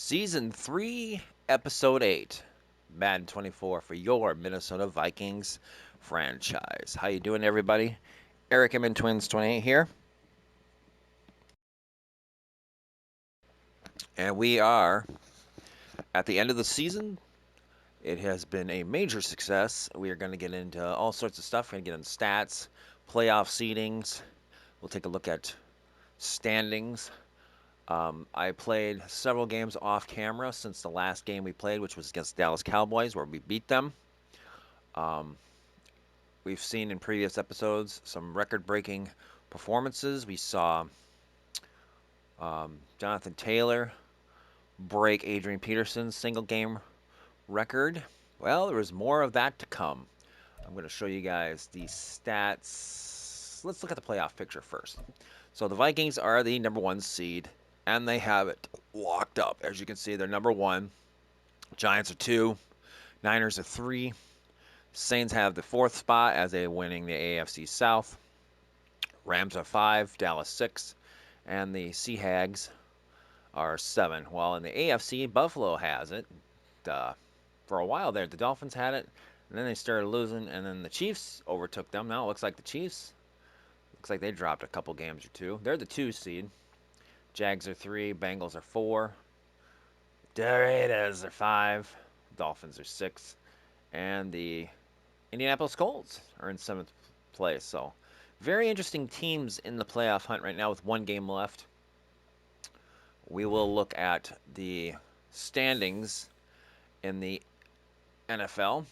Season 3, Episode 8, Madden 24 for your Minnesota Vikings franchise. How you doing, everybody? Eric M. and Twins 28 here, and we are at the end of the season. It has been a major success. We are going to get into all sorts of stuff. We're going to get into stats, playoff seedings. We'll take a look at standings. I played several games off camera since the last game we played, which was against the Dallas Cowboys, where we beat them. Um, we've seen in previous episodes some record-breaking performances. We saw Jonathan Taylor break Adrian Peterson's single-game record. Well, there was more of that to come. I'm going to show you guys the stats. Let's look at the playoff picture first. So the Vikings are the number one seed, and they have it locked up. As you can see, they're number one. Giants are two. Niners are three. Saints have the fourth spot as they winning the AFC South. Rams are five. Dallas six. And the Sea Hags are seven. While in the AFC, Buffalo has it. For a while there, the Dolphins had it. And then they started losing, and then the Chiefs overtook them. Now it looks like the Chiefs, looks like they dropped a couple games or two. They're the two seed. Jags are three. Bengals are four. The Raiders are five. Dolphins are six. And the Indianapolis Colts are in seventh place. So, very interesting teams in the playoff hunt right now with one game left. We will look at the standings in the NFL.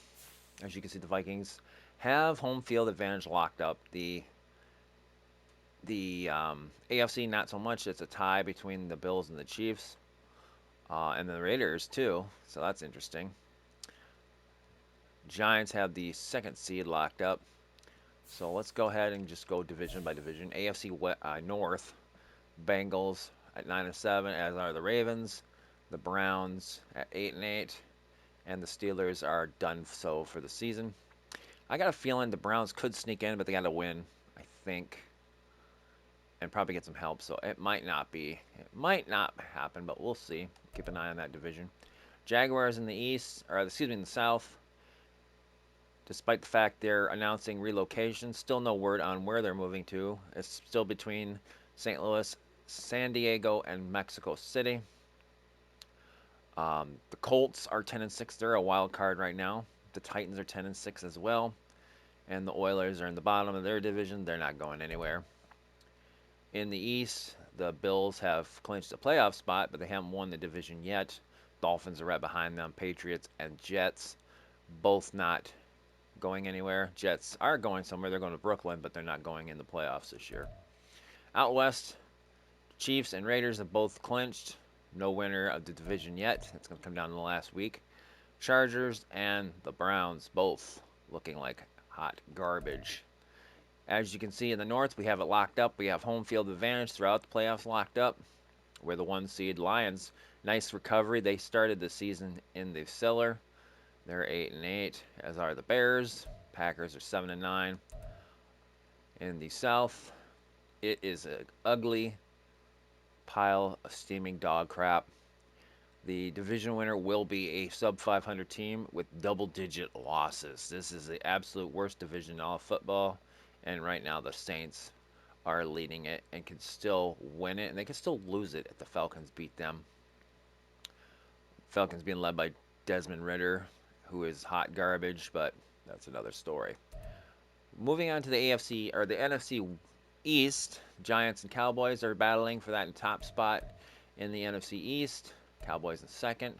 As you can see, the Vikings have home field advantage locked up. The AFC, not so much. It's a tie between the Bills and the Chiefs, and the Raiders too. So that's interesting. Giants have the second seed locked up. So let's go ahead and just go division by division. AFC North, Bengals at 9-7, as are the Ravens. The Browns at 8-8, and the Steelers are done so for the season. I got a feeling the Browns could sneak in, but they got to win, I think, and probably get some help. So it might not happen, but we'll see. Keep an eye on that division. Jaguars in the East, or excuse me, in the South. Despite the fact they're announcing relocation, still no word on where they're moving to. It's still between St. Louis, San Diego, and Mexico City. The Colts are 10-6. They're a wild card right now. The Titans are 10-6 as well. And the Oilers are in the bottom of their division. They're not going anywhere. In the East, the Bills have clinched a playoff spot, but they haven't won the division yet. Dolphins are right behind them. Patriots and Jets, both not going anywhere. Jets are going somewhere. They're going to Brooklyn, but they're not going in the playoffs this year. Out west, Chiefs and Raiders have both clinched. No winner of the division yet. It's going to come down to the last week. Chargers and the Browns both looking like hot garbage. As you can see in the north, we have it locked up. We have home field advantage throughout the playoffs locked up. We're the one seed Lions. Nice recovery. They started the season in the cellar. They're 8-8, as are the Bears. Packers are 7-9. In the South, it is an ugly pile of steaming dog crap. The division winner will be a sub 500 team with double-digit losses. This is the absolute worst division in all of football, and right now the Saints are leading it and can still win it, and they can still lose it if the Falcons beat them. Falcons being led by Desmond Ridder, who is hot garbage, but that's another story. Moving on to the AFC or the NFC East, Giants and Cowboys are battling for that top spot in the NFC East. Cowboys in second.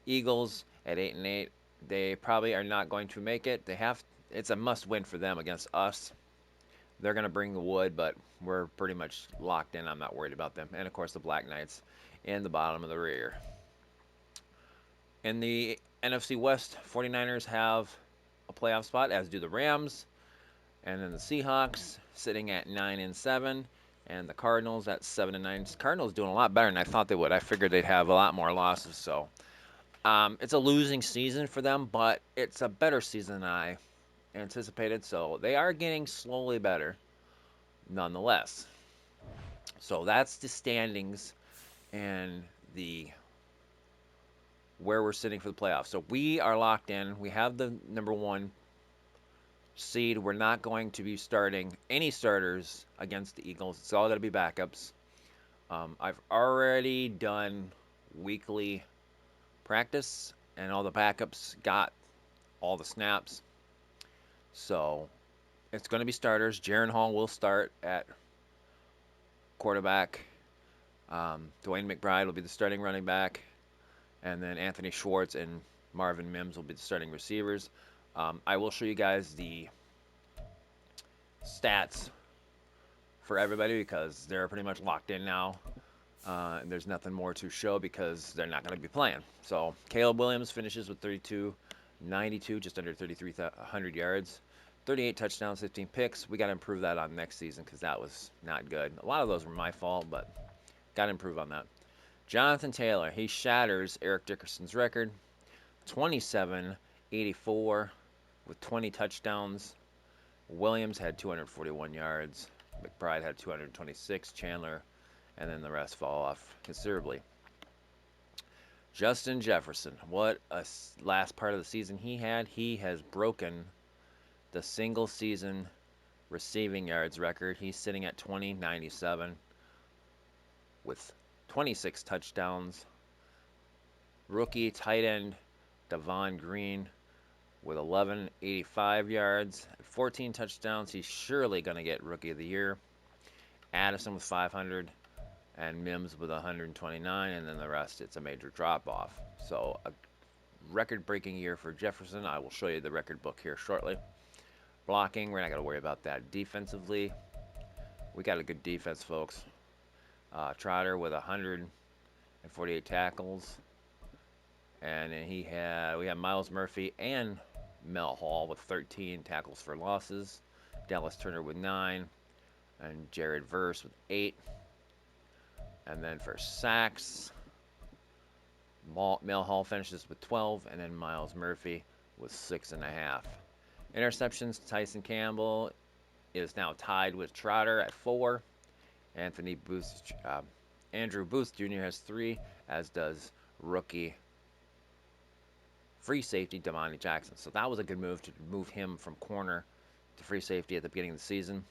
Eagles at 8-8. They probably are not going to make it. It's a must-win for them against us. They're going to bring the wood, but we're pretty much locked in. I'm not worried about them. And of course, the Black Knights in the bottom of the rear. In the NFC West, 49ers have a playoff spot, as do the Rams. And then the Seahawks sitting at 9-7, and the Cardinals at 7-9. Cardinals doing a lot better than I thought they would. I figured they'd have a lot more losses. So it's a losing season for them, but it's a better season than I anticipated. So they are getting slowly better, nonetheless. So that's the standings and the where we're sitting for the playoffs. So we are locked in. We have the number one seed. We're not going to be starting any starters against the Eagles. It's all going to be backups. I've already done weekly practice, and all the backups got all the snaps. So it's going to be starters. Jaron Hall will start at quarterback. Dwayne McBride will be the starting running back. And then Anthony Schwartz and Marvin Mims will be the starting receivers. I will show you guys the stats for everybody because they're pretty much locked in now. And there's nothing more to show because they're not going to be playing. So Caleb Williams finishes with 32-92, just under 3,300 yards, 38 touchdowns, 15 picks. We got to improve that on next season because that was not good. A lot of those were my fault, but got to improve on that. Jonathan Taylor, he shatters Eric Dickerson's record, 27-84 with 20 touchdowns. Williams had 241 yards. McBride had 226. Chandler, and then the rest fall off considerably. Justin Jefferson, what a last part of the season he had. He has broken the single season receiving yards record. He's sitting at 2097 with 26 touchdowns. Rookie tight end Devon Green with 1185 yards, 14 touchdowns. He's surely going to get Rookie of the Year. Addison with 500 and Mims with 129, and then the rest, it's a major drop-off. So a record-breaking year for Jefferson. I will show you the record book here shortly. Blocking, we're not going to worry about that. Defensively, we got a good defense, folks. Trotter with 148 tackles. And then we have Miles Murphy and Mel Hall with 13 tackles for losses. Dallas Turner with 9. And Jared Verse with 8. And then for sacks, Mel Hall finishes with 12. And then Miles Murphy with 6.5. Interceptions, Tyson Campbell is now tied with Trotter at 4. Andrew Booth Jr. has 3, as does rookie free safety Damani Jackson. So that was a good move to move him from corner to free safety at the beginning of the season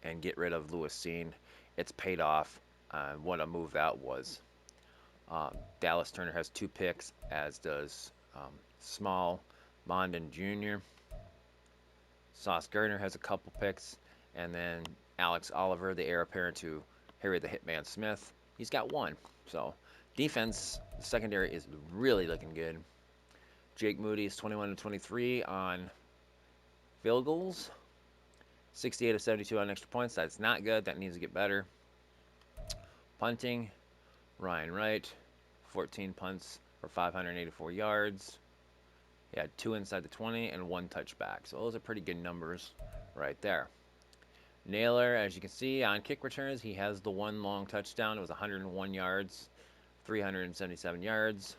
and get rid of Lewis Seen. It's paid off. What a move that was. Dallas Turner has 2 picks, as does Small Mondon Jr. Sauce Gardner has a couple picks, and then Alex Oliver, the heir apparent to Harry the Hitman Smith, he's got 1. So defense, the secondary is really looking good. Jake Moody is 21-23 on field goals, 68-72 on extra points. That's not good. That needs to get better. Punting, Ryan Wright, 14 punts for 584 yards. He had 2 inside the 20 and 1 touchback. So those are pretty good numbers right there. Naylor, as you can see, on kick returns, he has the 1 long touchdown. It was 101 yards, 377 yards.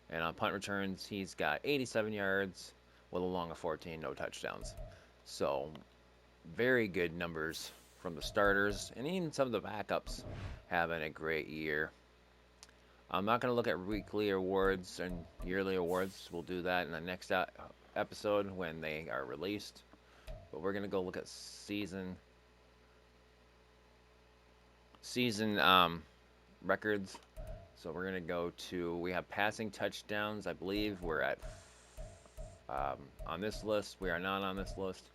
And on punt returns, he's got 87 yards with a long of 14, no touchdowns. So very good numbers from the starters, and even some of the backups having a great year. I'm not going to look at weekly awards and yearly awards. We'll do that in the next episode when they are released. But we're going to go look at season records. So we're going to go to, we have passing touchdowns. I believe we're at, on this list. We are not on this list.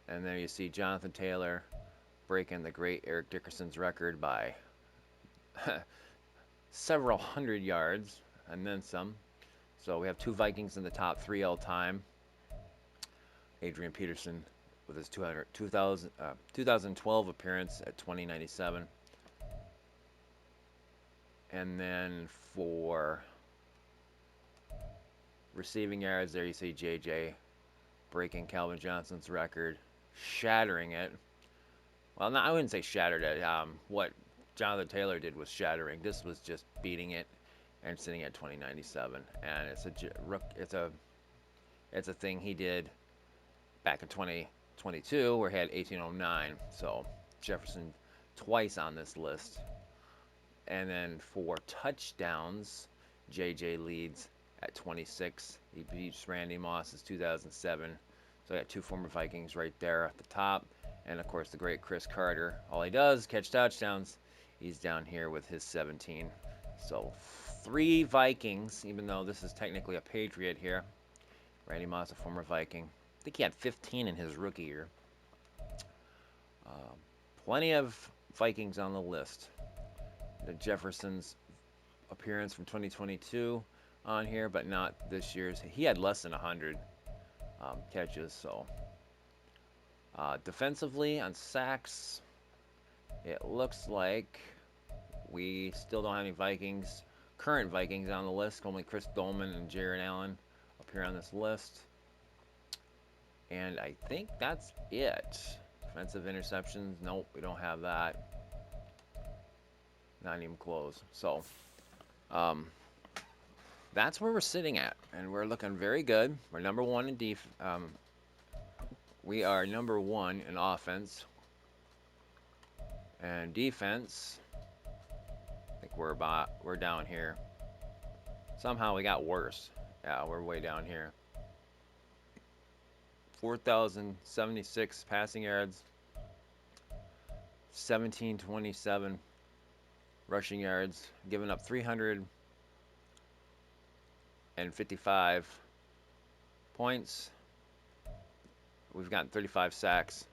And there you see Jonathan Taylor breaking the great Eric Dickerson's record by several hundred yards and then some. So we have 2 Vikings in the top 3 all time. Adrian Peterson with his 2012 appearance at 2097. And then for receiving yards, there you see JJ breaking Calvin Johnson's record, shattering it. Well, no, I wouldn't say shattered it. What Jonathan Taylor did was shattering. This was just beating it and sitting at 2097. And it's a thing he did back in 2022 where he had 1809. So Jefferson twice on this list. And then for touchdowns, JJ leads at 26. He beats Randy Moss's 2007. So I got 2 former Vikings right there at the top. And of course, the great Chris Carter. All he does is catch touchdowns. He's down here with his 17. So 3 Vikings, even though this is technically a Patriot here. Randy Moss, a former Viking. I think he had 15 in his rookie year. Um, Plenty of Vikings on the list. The Jefferson's appearance from 2022 on here, but not this year's. He had less than 100 catches. So defensively on sacks, it looks like we still don't have any Vikings, current Vikings on the list. Only Chris Dolman and Jared Allen appear on this list. And I think that's it. Defensive interceptions, nope, we don't have that. Not even close. So that's where we're sitting at, and we're looking very good. We're number 1 in we are number 1 in offense, and defense. I think we're down here. Somehow we got worse. Yeah, we're way down here. 4,076 passing yards, 1,727 rushing yards, giving up 355 points. We've gotten 35 sacks,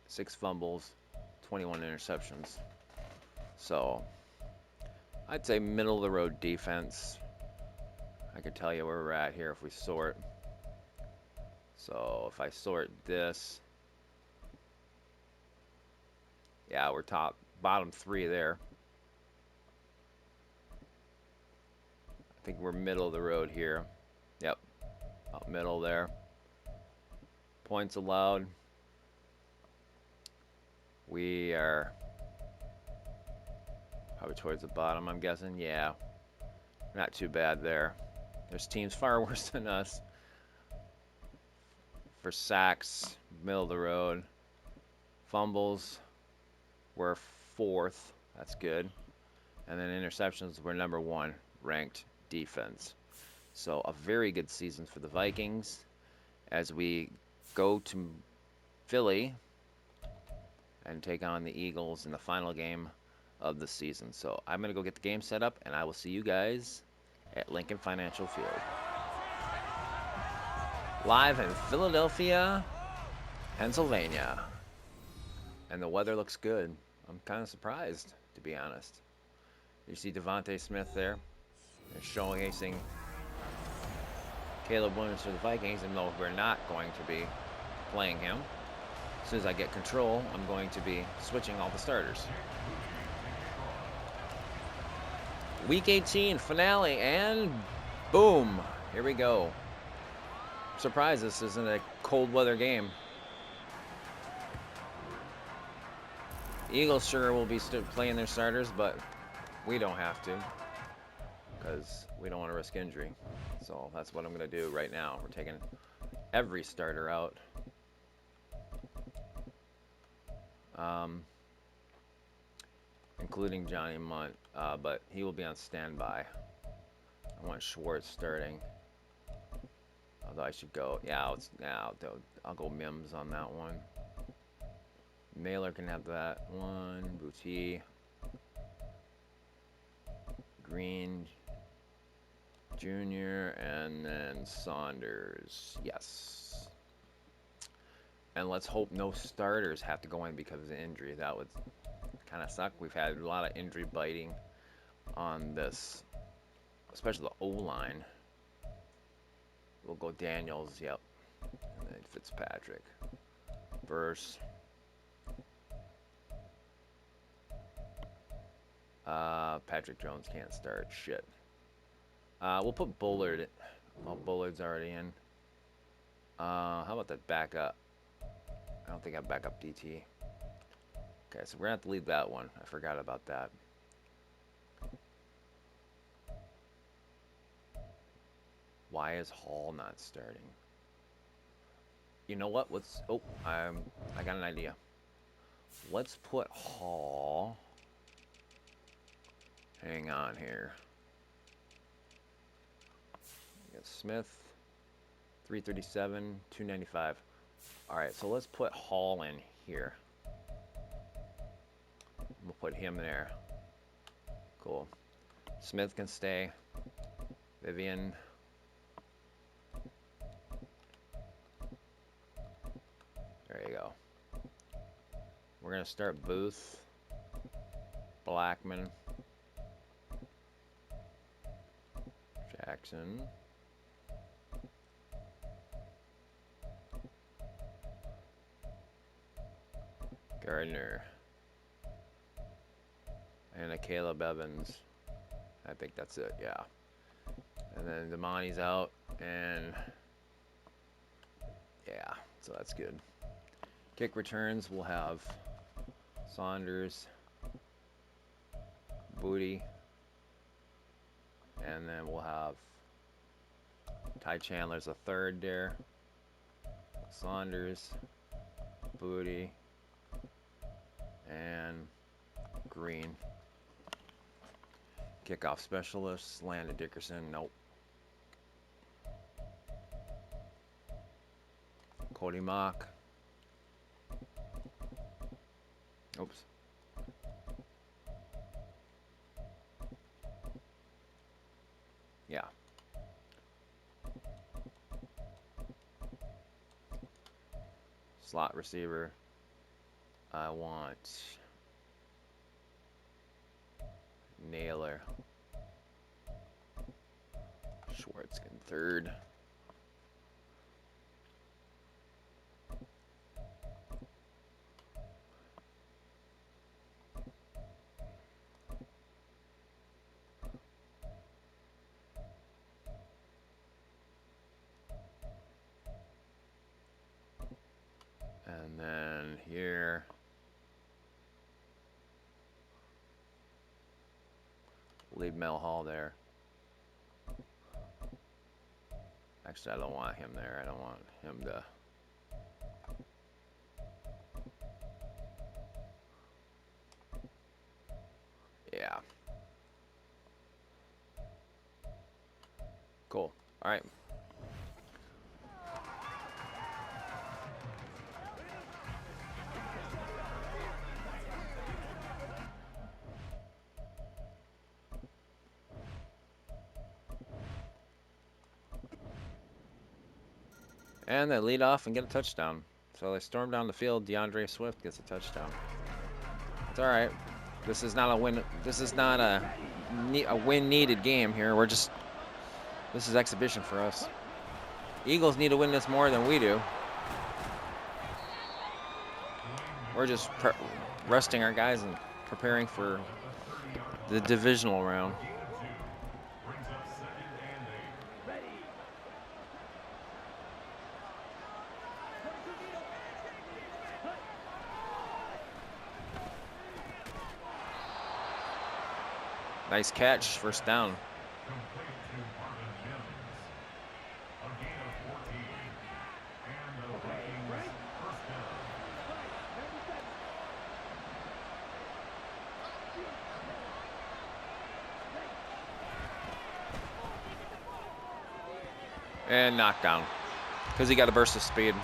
6 fumbles, 21 interceptions. So I'd say middle of the road defense. I could tell you where we're at here if we sort. So if I sort this, yeah, we're bottom 3 there. I think we're middle of the road here. Yep, up middle there. Points allowed. We are probably towards the bottom, I'm guessing. Yeah, not too bad there. There's teams far worse than us. For sacks, middle of the road. Fumbles, we're 4th. That's good. And then interceptions, we're number 1 ranked defense. So a very good season for the Vikings as we go to Philly and take on the Eagles in the final game of the season. So I'm going to go get the game set up, and I will see you guys at Lincoln Financial Field. Live in Philadelphia, Pennsylvania. And the weather looks good. I'm kind of surprised, to be honest. You see Devontae Smith there. They're showcasing Caleb Williams for the Vikings, even though we're not going to be playing him. As soon as I get control, I'm going to be switching all the starters. Week 18 finale, and boom, here we go. I'm surprised this isn't a cold weather game. Eagles sure will be playing their starters, but we don't have to because we don't want to risk injury. So that's what I'm going to do right now. We're taking every starter out. Including Johnny Munt, but he will be on standby. I want Schwartz starting. Although I should go, yeah, I'll go Mims on that one. Mailer can have that one. Boutte. Green Jr. and then Saunders. Yes. And let's hope no starters have to go in because of the injury. That would kind of suck. We've had a lot of injury biting on this, especially the O-line. We'll go Daniels, yep. And then Fitzpatrick. Verse. Patrick Jones can't start. Shit. We'll put Bullard. Well, Bullard's already in. How about that backup? I don't think I have backup DT. Okay, so we're gonna have to leave that one. I forgot about that. Why is Hall not starting? You know what? Let's. Oh, I got an idea. Let's put Hall. Hang on here. Got Smith, 337, 295. All right, so let's put Hall in here. We'll put him there. Cool. Smith can stay. Vivian. There you go. We're going to start Booth, Blackman, Jackson, Gardner, and a Caleb Evans. I think that's it, yeah. And then Damani's out, and yeah, so that's good. Kick returns, we'll have Saunders, Booty, and then we'll have Ty Chandler's a third there. Saunders, Booty, and Green. Kickoff specialists, Landon Dickerson, nope. Cody Mock. Oops. Yeah. Slot receiver. I want Naylor. Schwartzkin third. And then here, leave Mel Hall there. Actually, I don't want him there. I don't want him to. Yeah. Cool. All right. And they lead off and get a touchdown. So they storm down the field. DeAndre Swift gets a touchdown. It's all right. This is not a win. This is not a win-needed game here. This is exhibition for us. Eagles need to win this more than we do. We're just resting our guys and preparing for the divisional round. Nice catch, first down. And knockdown, because he got a burst of speed.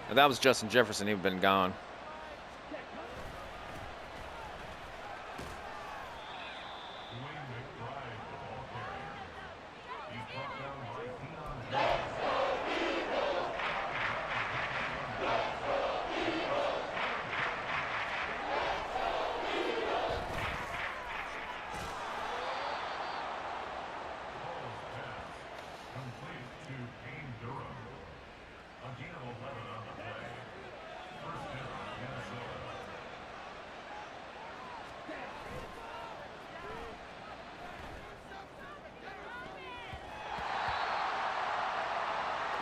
If that was Justin Jefferson, he'd been gone.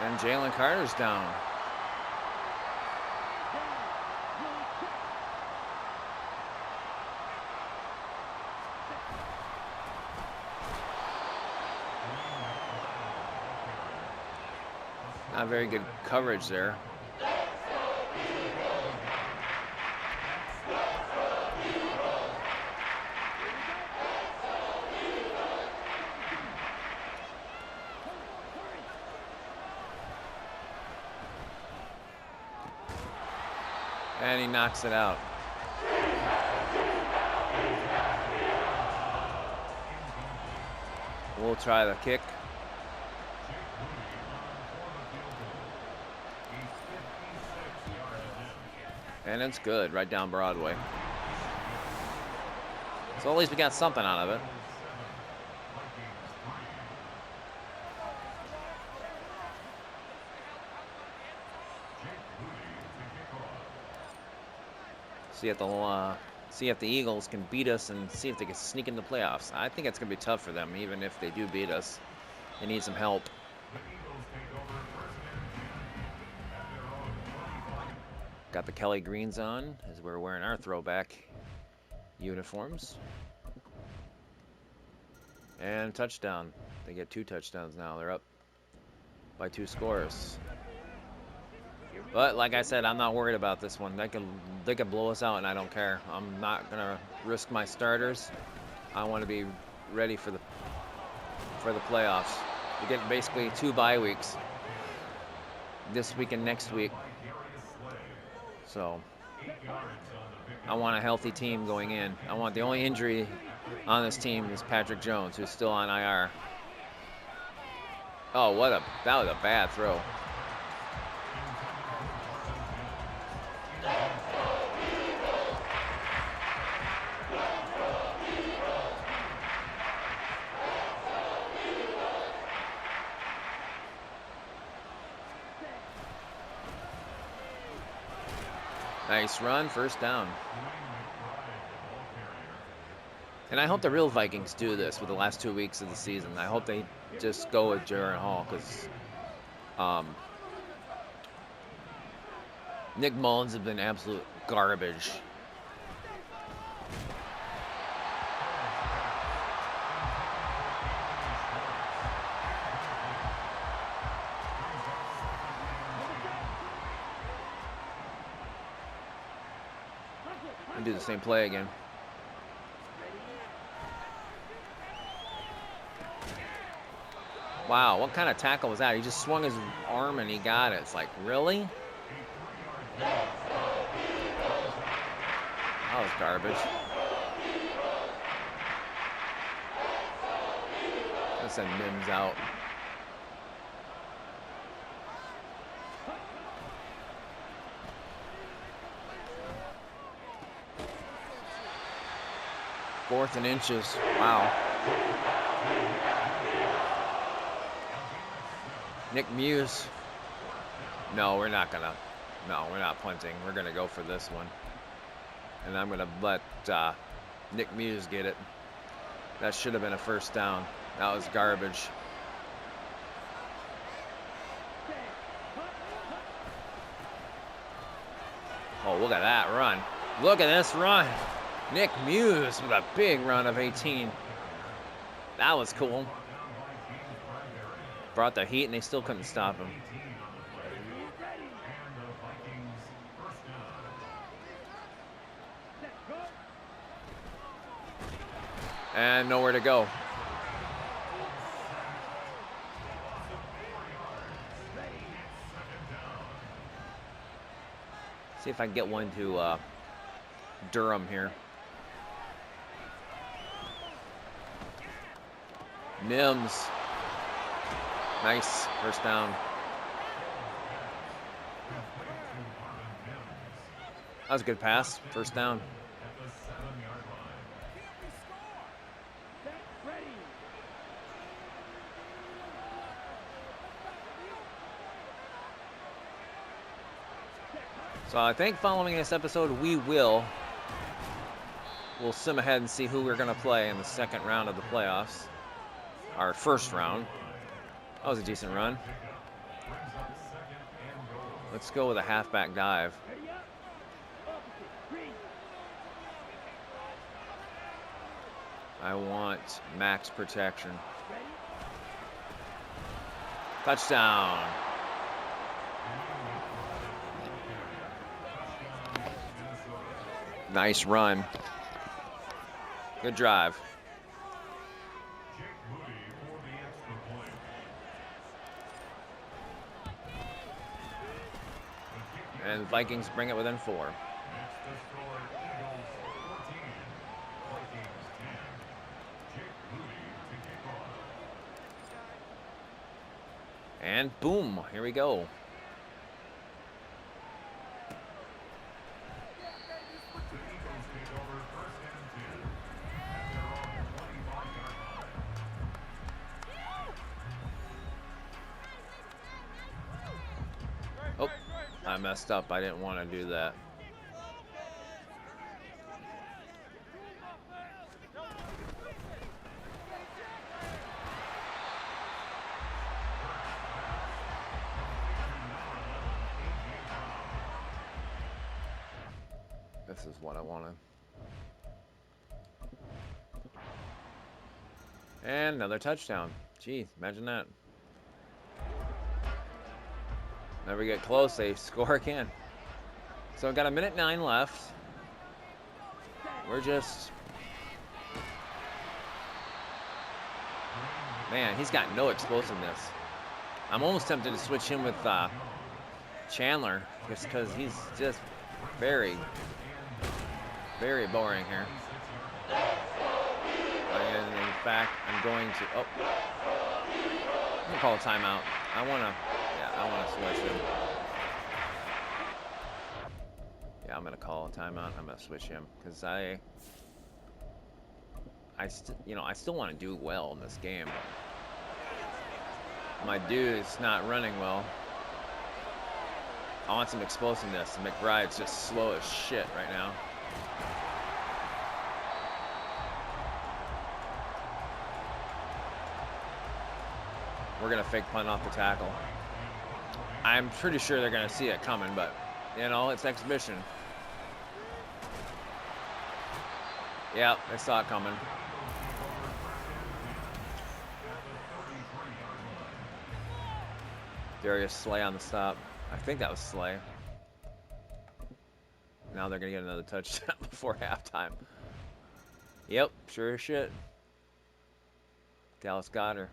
And Jalen Carter's down. Not very good coverage there. And he knocks it out. We'll try the kick. And it's good, right down Broadway. So at least we got something out of it. See if the Eagles can beat us and see if they can sneak in the playoffs. I think it's going to be tough for them, even if they do beat us. They need some help. Got the Kelly greens on as we're wearing our throwback uniforms. And touchdown. They get 2 touchdowns now. They're up by 2 scores. But like I said, I'm not worried about this one. They could blow us out, and I don't care. I'm not gonna risk my starters. I want to be ready for the playoffs. You get basically 2 bye weeks, this week and next week. So I want a healthy team going in. I want the only injury on this team is Patrick Jones, who's still on IR. Oh, that was a bad throw. Nice run, first down. And I hope the real Vikings do this with the last 2 weeks of the season. I hope they just go with Jaron Hall, because Nick Mullins has been absolute garbage. Do the same play again. Wow, what kind of tackle was that? He just swung his arm and he got it. It's like, really? That was garbage. Let's send Mims out. Fourth and inches. Wow. Nick Muse. No, we're not punting. We're gonna go for this one. And I'm gonna let Nick Muse get it. That should have been a first down. That was garbage. Oh, look at that run. Look at this run. Nick Muse with a big run of 18. That was cool. Brought the heat and they still couldn't stop him. And nowhere to go. See if I can get one to Durham here. Mims. Nice first down. That was a good pass. First down. So I think following this episode, we'll sim ahead and see who we're going to play in the second round of the playoffs. Our first round. That was a decent run. Let's go with a halfback dive. I want max protection. Touchdown. Nice run. Good drive. And Vikings bring it within 4. And boom, here we go. Oh, I messed up. I didn't want to do that. This is what I wanted. And another touchdown. Jeez, imagine that. Never get close, they score again. So we've got 1:09 left. We're just... Man, he's got no explosiveness. I'm almost tempted to switch him with Chandler, just because he's just very, very boring here. And in fact, I'm going to... Oh. I'm going to call a timeout. I want to switch him. Yeah, I'm going to call a timeout. I'm going to switch him because I still want to do well in this game, but my dude is not running well. I want some explosiveness. McBride's just slow as shit right now. We're going to fake punt off the tackle. I'm pretty sure they're going to see it coming, but, you know, it's exhibition. Yeah, they saw it coming. Darius Slay on the stop. I think that was Slay. Now they're going to get another touchdown before halftime. Yep, sure as shit. Dallas Goddard.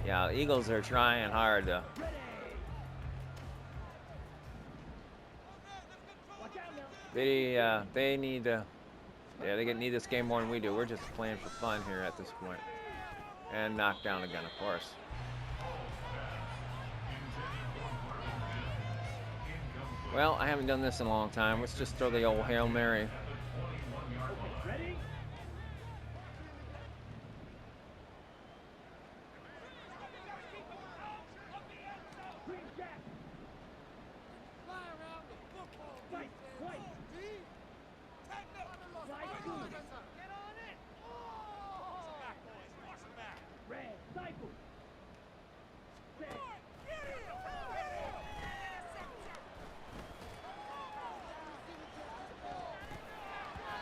Yeah, the Eagles are trying hard to... They need to... Yeah, they need this game more than we do. We're just playing for fun here at this point. And knocked down again, of course. Well, I haven't done this in a long time. Let's just throw the old Hail Mary.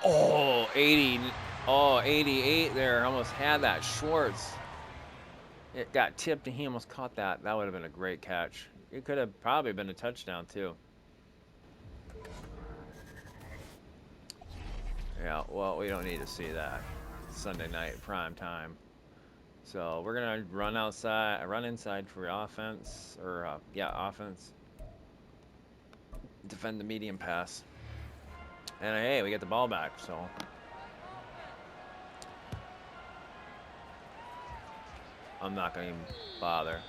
Oh, 80. Oh, 88 there. Almost had that. Schwartz. It got tipped and he almost caught that. That would have been a great catch. It could have probably been a touchdown, too. Yeah, well, we don't need to see that. Sunday night, prime time. So we're going to run inside for offense. Offense. Defend the medium pass. And hey, we get the ball back, so. I'm not going to even bother.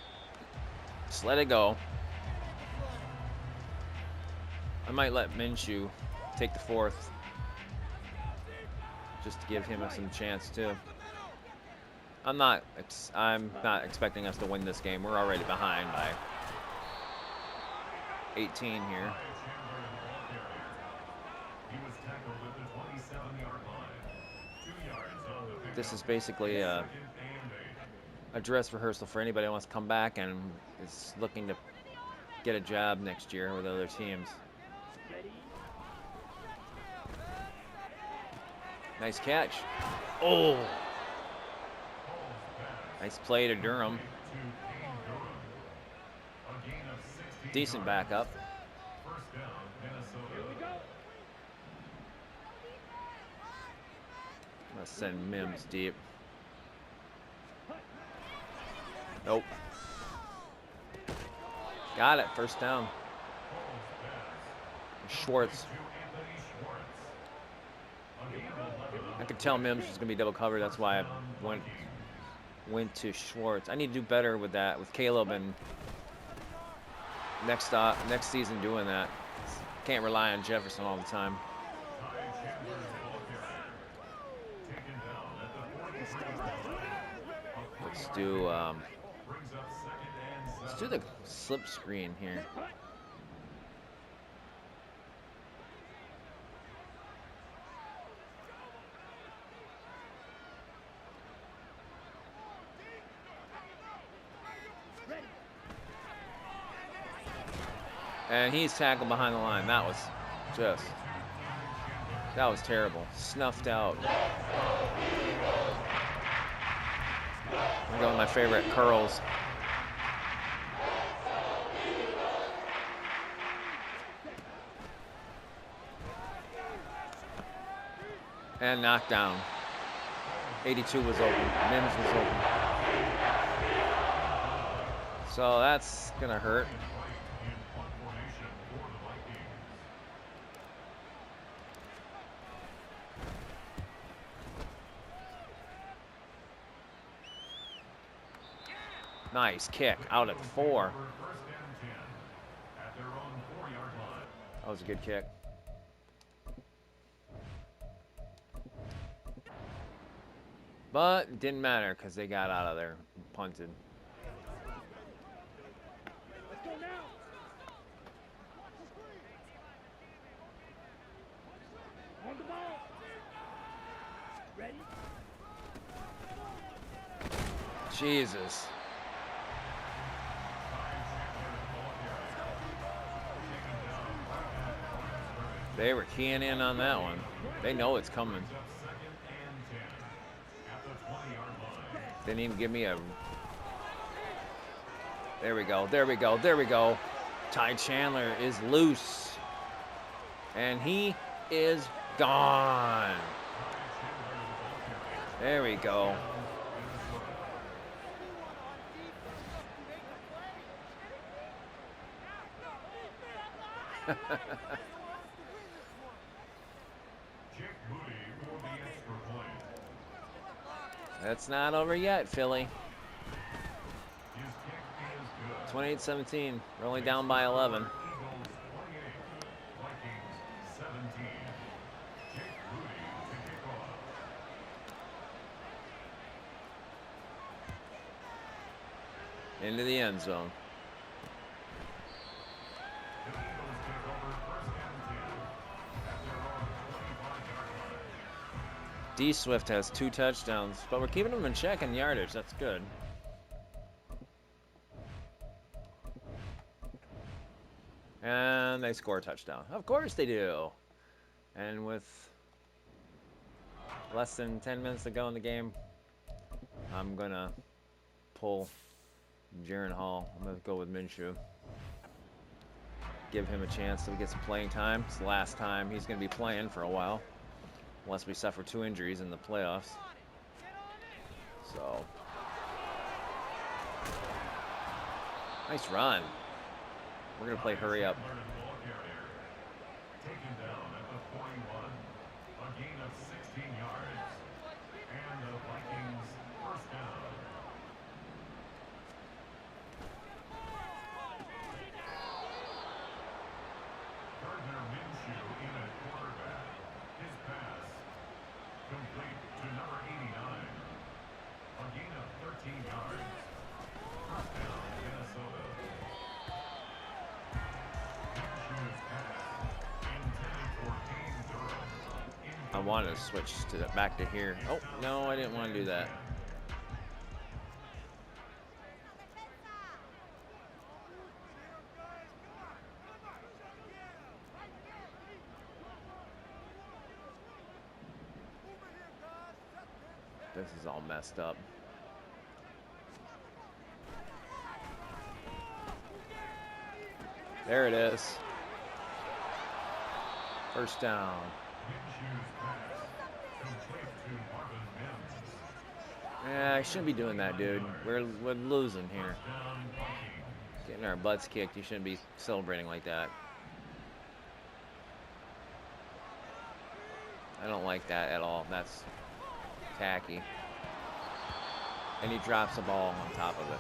Just let it go. I might let Minshew take the fourth. Just to give him some chance, too. I'm not expecting us to win this game. We're already behind by 18 here. This is basically a dress rehearsal for anybody who wants to come back and is looking to get a job next year with other teams. Nice catch. Oh! Nice play to Durham. Decent backup. Let's send Mims deep. Nope. Got it. First down. Schwartz. I could tell Mims was going to be double covered. That's why I went to Schwartz. I need to do better with that, with Caleb and next season doing that. Can't rely on Jefferson all the time. Let's do the slip screen here. And he's tackled behind the line. That was terrible. Snuffed out. I'm going with my favorite curls. And knocked down. 82 was open. Mims was open. So that's gonna hurt. Nice kick out at 4. That was a good kick. But it didn't matter because they got out of there, punted. Jesus. They were keying in on that one. They know it's coming. Didn't even give me a... There we go, there we go, there we go. Ty Chandler is loose. And he is gone. There we go. That's not over yet, Philly. 28-17. We're only down by 11. Into the end zone. D Swift has 2 touchdowns, but we're keeping him in check in yardage. That's good. And they score a touchdown. Of course they do. And with less than 10 minutes to go in the game, I'm going to pull Jaren Hall. I'm going to go with Minshew. Give him a chance to get some playing time. It's the last time he's going to be playing for a while. Unless we suffer 2 injuries in the playoffs. So. Nice run. We're going to play hurry up. Taken down at the 41. A gain of 16 yards. And the Vikings first down. Gardner Minshew in at quarterback. His pass complete to number 89. A gain of 13 yards. First down, Minnesota. I wanted to switch to back to here. Oh, no, I didn't want to do that. This is all messed up. There it is. First down. Yeah, I shouldn't be doing that, dude. We're losing here. Getting our butts kicked. You shouldn't be celebrating like that. I don't like that at all. That's tacky. And he drops the ball on top of it.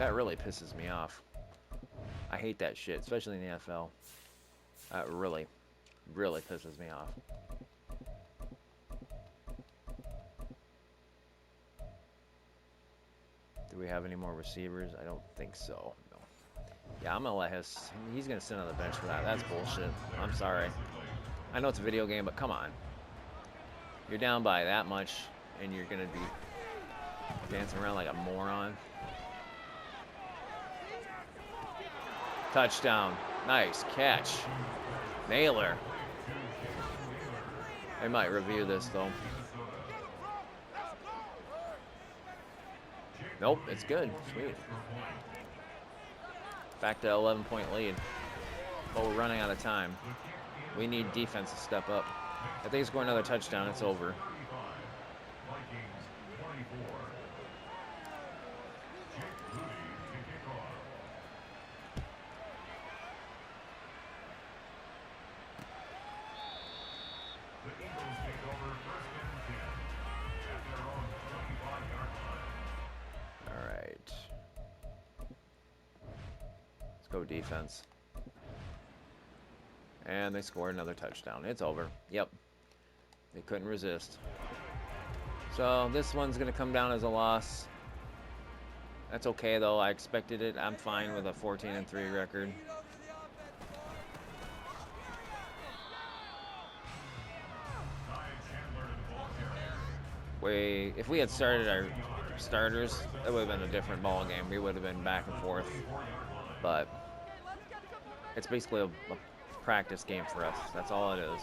That really pisses me off. I hate that shit, especially in the NFL. That really, really pisses me off. Do we have any more receivers? I don't think so. No. Yeah, I'm gonna let he's gonna sit on the bench for that. That's bullshit. I'm sorry. I know it's a video game, but come on. You're down by that much, and you're gonna be dancing around like a moron. Touchdown. Nice catch. Naylor. They might review this, though. Nope, it's good. Sweet. Back to 11-point lead. But we're running out of time. We need defense to step up. If they score another touchdown, it's over. Go defense. And they scored another touchdown. It's over. Yep. They couldn't resist. So this one's going to come down as a loss. That's okay, though. I expected it. I'm fine with a 14-3 record. If we had started our starters, it would have been a different ball game. We would have been back and forth. But it's basically a practice game for us. That's all it is.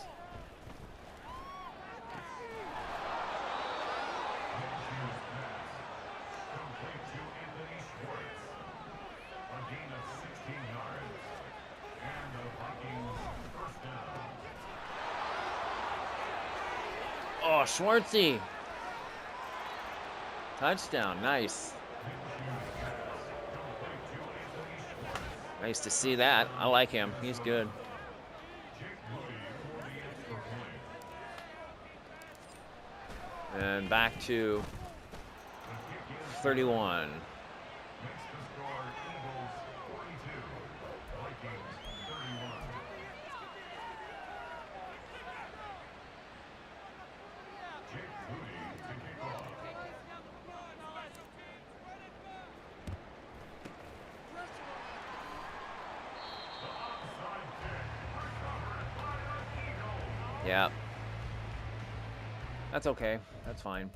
Oh, Schwartzy. Touchdown. Nice. Nice to see that. I like him. He's good. And back to 31. Yeah. That's okay. That's fine.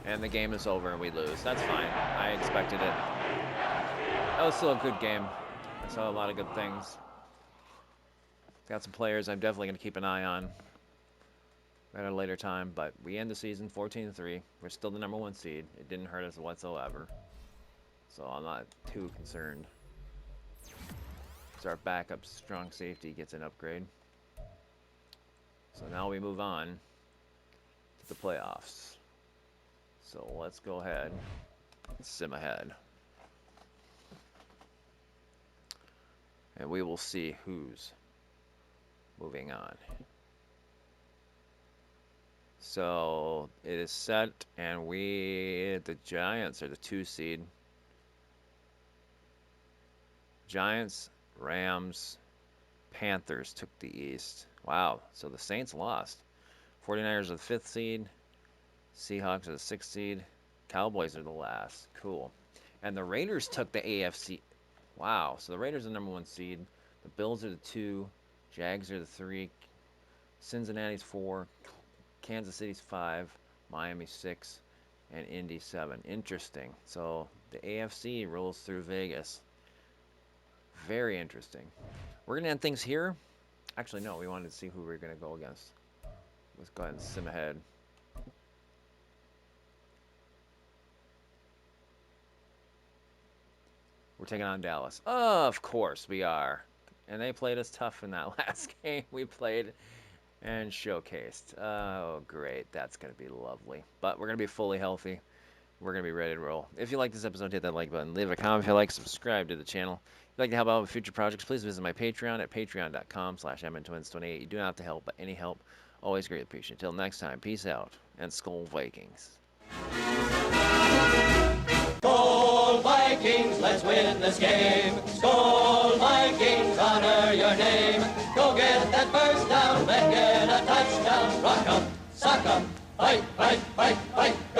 And the game is over and we lose. That's fine. I expected it. That was still a good game. I saw a lot of good things. Got some players I'm definitely going to keep an eye on at a later time. But we end the season 14-3. We're still the #1 seed. It didn't hurt us whatsoever. So I'm not too concerned. So our backup strong safety gets an upgrade. So now we move on to the playoffs. So let's go ahead and sim ahead. And we will see who's moving on. So it is set, and the Giants are the 2 seed. Giants, Rams, Panthers took the East. Wow, so the Saints lost. 49ers are the 5th seed. Seahawks are the 6th seed. Cowboys are the last. Cool. And the Raiders took the AFC. Wow, so the Raiders are the #1 seed. The Bills are the 2. Jags are the 3. Cincinnati's 4. Kansas City's 5. Miami 6. And Indy 7. Interesting. So the AFC rolls through Vegas. Very interesting. We're going to end things here. Actually, no, we wanted to see who we're going to go against. Let's go ahead and sim ahead. We're taking on Dallas. Of course we are. And they played us tough in that last game we played and showcased. Oh, great. That's going to be lovely. But we're going to be fully healthy. We're going to be ready to roll. If you like this episode, hit that like button. Leave a comment if you like. Subscribe to the channel. If you'd like to help out with future projects, please visit my Patreon at patreon.com/MNTwins28. You do not have to help, but any help Always greatly appreciate it. Till next time, peace out, and Skull Vikings. Skol Vikings, let's win this game. Skol Vikings, honor your name. Go get that first down, then get a touchdown. Rock 'em, sock 'em, fight, fight, fight, fight.